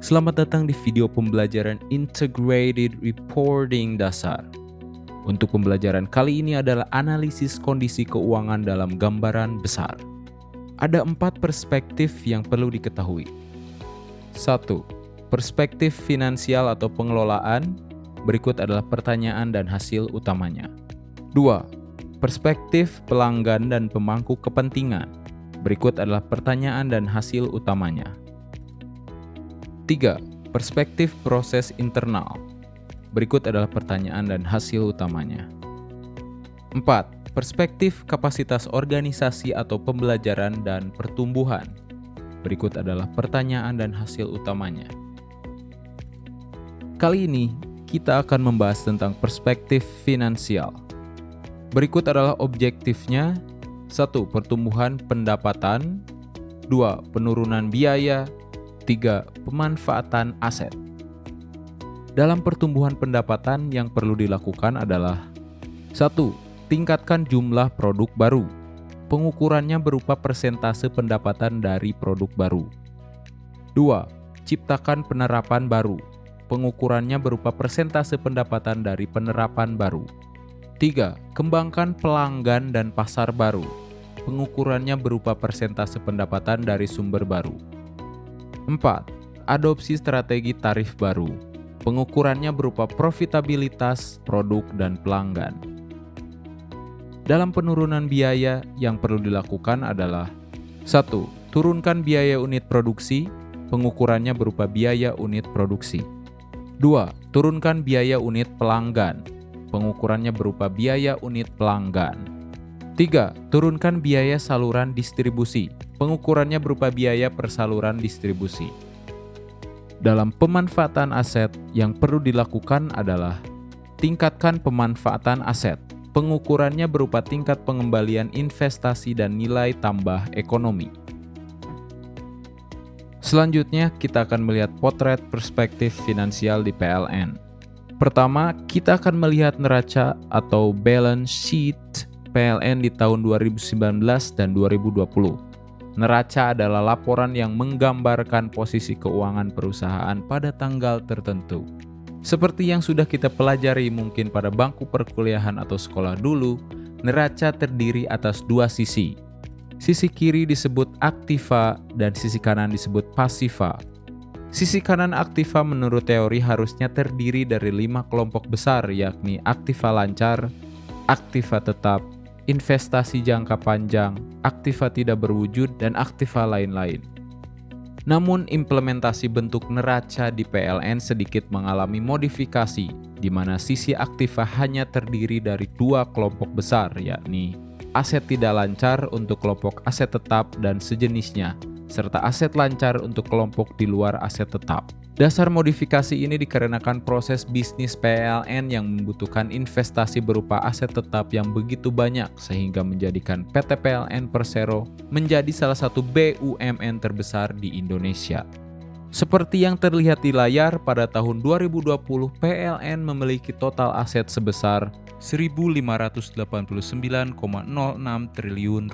Selamat datang di video pembelajaran Integrated Reporting dasar. Untuk pembelajaran kali ini adalah analisis kondisi keuangan dalam gambaran besar. Ada 4 perspektif yang perlu diketahui. 1. Perspektif finansial atau pengelolaan. Berikut adalah pertanyaan dan hasil utamanya. 2. Perspektif pelanggan dan pemangku kepentingan. Berikut adalah pertanyaan dan hasil utamanya. 3. Perspektif proses internal. Berikut adalah pertanyaan dan hasil utamanya. 4. Perspektif kapasitas organisasi atau pembelajaran dan pertumbuhan. Berikut adalah pertanyaan dan hasil utamanya. Kali ini, kita akan membahas tentang perspektif finansial. Berikut adalah objektifnya. 1. Pertumbuhan pendapatan. 2. Penurunan biaya. 3. Pemanfaatan aset. Dalam pertumbuhan pendapatan yang perlu dilakukan adalah 1. Tingkatkan jumlah produk baru. Pengukurannya berupa persentase pendapatan dari produk baru. 2. Ciptakan penerapan baru. Pengukurannya berupa persentase pendapatan dari penerapan baru. 3. Kembangkan pelanggan dan pasar baru. Pengukurannya berupa persentase pendapatan dari sumber baru. 4. Adopsi strategi tarif baru. Pengukurannya berupa profitabilitas produk dan pelanggan. Dalam penurunan biaya yang perlu dilakukan adalah 1. Turunkan biaya unit produksi. Pengukurannya berupa biaya unit produksi. 2. Turunkan biaya unit pelanggan. Pengukurannya berupa biaya unit pelanggan. 3. Turunkan biaya saluran distribusi. Pengukurannya berupa biaya per saluran distribusi. Dalam pemanfaatan aset yang perlu dilakukan adalah tingkatkan pemanfaatan aset. Pengukurannya berupa tingkat pengembalian investasi dan nilai tambah ekonomi. Selanjutnya, kita akan melihat potret perspektif finansial di PLN. Pertama, kita akan melihat neraca atau balance sheet PLN di tahun 2019 dan 2020. Neraca adalah laporan yang menggambarkan posisi keuangan perusahaan pada tanggal tertentu. Seperti yang sudah kita pelajari mungkin pada bangku perkuliahan atau sekolah dulu, neraca terdiri atas 2 sisi. Sisi kiri disebut aktiva dan sisi kanan disebut pasiva. Sisi kanan aktiva menurut teori harusnya terdiri dari 5 kelompok besar, yakni aktiva lancar, aktiva tetap, investasi jangka panjang, aktiva tidak berwujud, dan aktiva lain-lain. Namun implementasi bentuk neraca di PLN sedikit mengalami modifikasi, di mana sisi aktiva hanya terdiri dari 2 kelompok besar, yakni aset tidak lancar untuk kelompok aset tetap dan sejenisnya, serta aset lancar untuk kelompok di luar aset tetap. Dasar modifikasi ini dikarenakan proses bisnis PLN yang membutuhkan investasi berupa aset tetap yang begitu banyak sehingga menjadikan PT PLN Persero menjadi salah satu BUMN terbesar di Indonesia. Seperti yang terlihat di layar, pada tahun 2020 PLN memiliki total aset sebesar Rp1.589,06 triliun.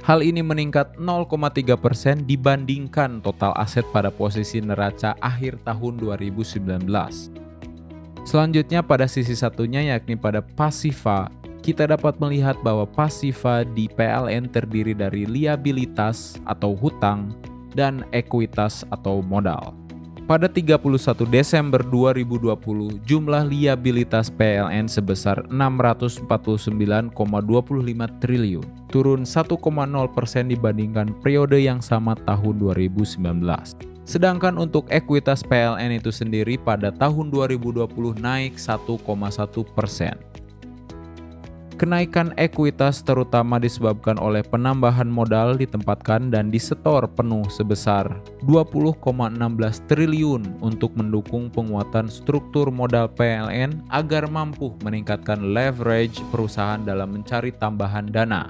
Hal ini meningkat 0,3% dibandingkan total aset pada posisi neraca akhir tahun 2019. Selanjutnya pada sisi satunya yakni pada pasiva, kita dapat melihat bahwa pasiva di PLN terdiri dari liabilitas atau hutang dan ekuitas atau modal. Pada 31 Desember 2020, jumlah liabilitas PLN sebesar Rp649,25 triliun, turun 1,0% dibandingkan periode yang sama tahun 2019. Sedangkan untuk ekuitas PLN itu sendiri pada tahun 2020 naik 1,1%. Kenaikan ekuitas terutama disebabkan oleh penambahan modal ditempatkan dan disetor penuh sebesar Rp20,16 triliun untuk mendukung penguatan struktur modal PLN agar mampu meningkatkan leverage perusahaan dalam mencari tambahan dana,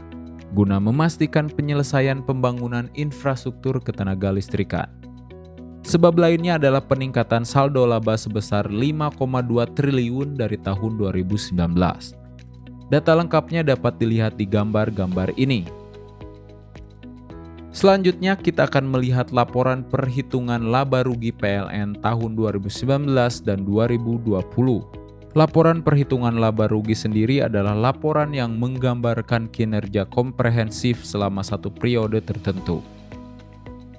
guna memastikan penyelesaian pembangunan infrastruktur ketenaga listrikan. Sebab lainnya adalah peningkatan saldo laba sebesar Rp5,2 triliun dari tahun 2019. Data lengkapnya dapat dilihat di gambar-gambar ini. Selanjutnya kita akan melihat laporan perhitungan laba rugi PLN tahun 2019 dan 2020. Laporan perhitungan laba rugi sendiri adalah laporan yang menggambarkan kinerja komprehensif selama satu periode tertentu.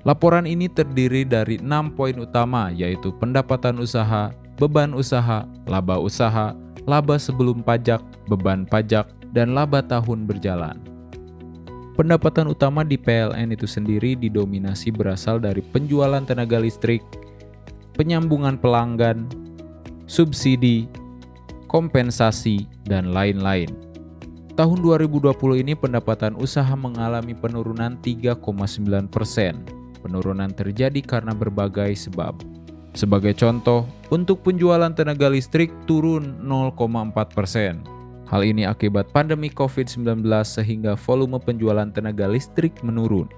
Laporan ini terdiri dari 6 poin utama, yaitu pendapatan usaha, beban usaha, laba sebelum pajak, beban pajak, dan laba tahun berjalan. Pendapatan utama di PLN itu sendiri didominasi berasal dari penjualan tenaga listrik, penyambungan pelanggan, subsidi, kompensasi, dan lain-lain. Tahun 2020 ini pendapatan usaha mengalami penurunan 3,9%. Penurunan terjadi karena berbagai sebab. Sebagai contoh, untuk penjualan tenaga listrik turun 0,4%. Hal ini akibat pandemi COVID-19 sehingga volume penjualan tenaga listrik menurun.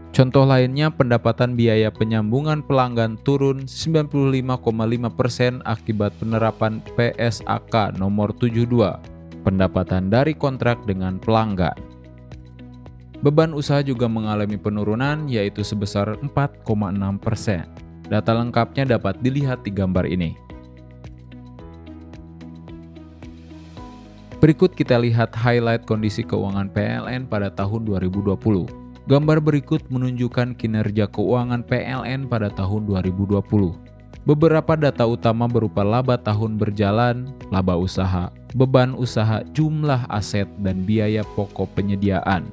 Contoh lainnya, pendapatan biaya penyambungan pelanggan turun 95,5% akibat penerapan PSAK nomor 72, pendapatan dari kontrak dengan pelanggan. Beban usaha juga mengalami penurunan, yaitu sebesar 4,6%. Data lengkapnya dapat dilihat di gambar ini. Berikut kita lihat highlight kondisi keuangan PLN pada tahun 2020. Gambar berikut menunjukkan kinerja keuangan PLN pada tahun 2020. Beberapa data utama berupa laba tahun berjalan, laba usaha, beban usaha, jumlah aset, dan biaya pokok penyediaan.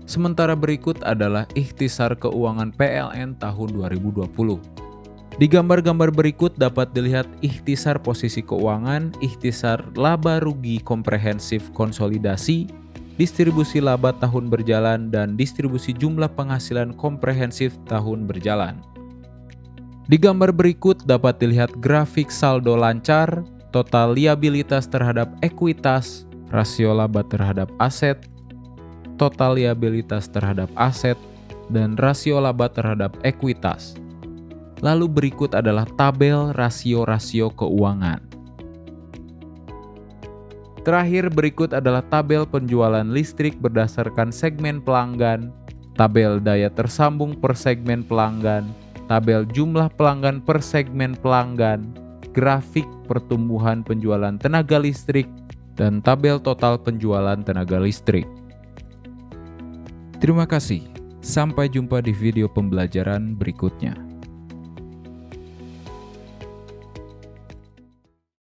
Sementara berikut adalah ikhtisar keuangan PLN tahun 2020. Di gambar-gambar berikut dapat dilihat ikhtisar posisi keuangan, ikhtisar laba rugi komprehensif konsolidasi, distribusi laba tahun berjalan, dan distribusi jumlah penghasilan komprehensif tahun berjalan. Di gambar berikut dapat dilihat grafik saldo lancar, total liabilitas terhadap ekuitas, rasio laba terhadap aset, total liabilitas terhadap aset, dan rasio laba terhadap ekuitas. Lalu berikut adalah tabel rasio-rasio keuangan. Terakhir berikut adalah tabel penjualan listrik berdasarkan segmen pelanggan, tabel daya tersambung per segmen pelanggan, tabel jumlah pelanggan per segmen pelanggan, grafik pertumbuhan penjualan tenaga listrik, dan tabel total penjualan tenaga listrik. Terima kasih. Sampai jumpa di video pembelajaran berikutnya.